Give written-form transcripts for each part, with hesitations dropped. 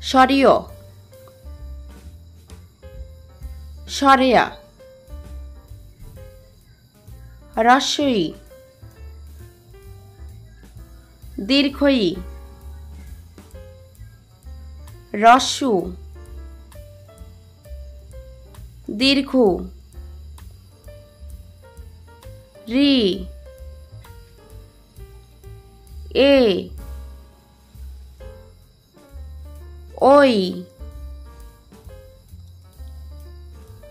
স্বরীয় স্বরেয়া হ্রস্ব ই দীর্ঘ ই হ্রস্ব উ দীর্ঘ উ রি এ ওই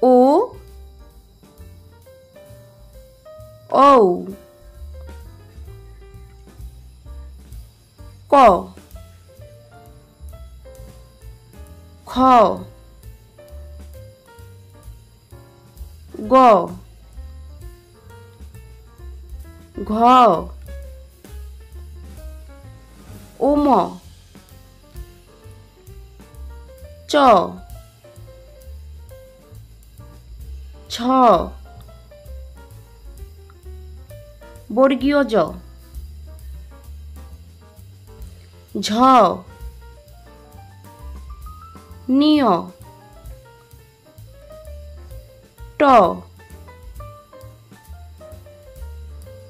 ও ঔ ক খ গ ঘ ওম চ ছ বর্গীয় জ ঝ নিয় ট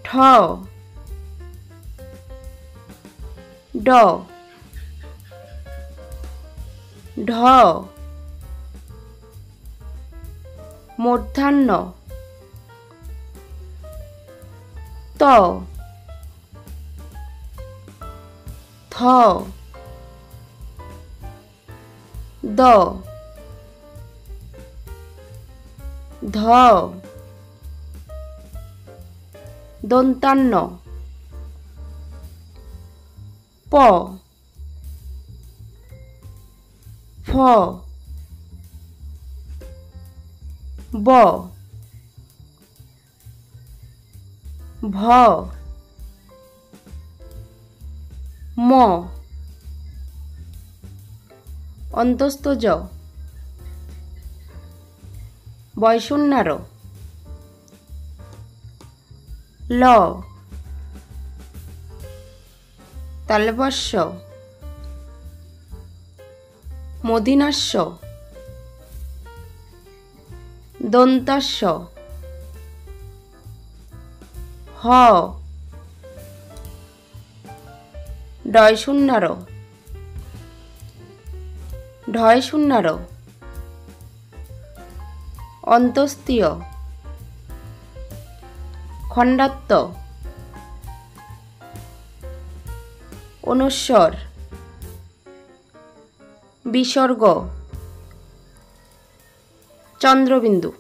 ঠ ড ঢ মূর্ধন্য ত থ দ ধ দন্তান্ন প ফ ব ভ ম অন্তস্থ জ বয়শূন্যার ল তালবস্য মূর্ধন্যাস্য দন্তাস্য হ ডয়শূন্যার ঢয়শূন্যার অন্তস্তীয় খণ্ডাত্ব অনুস্বর বিসর্গ চন্দ্রবিন্দু।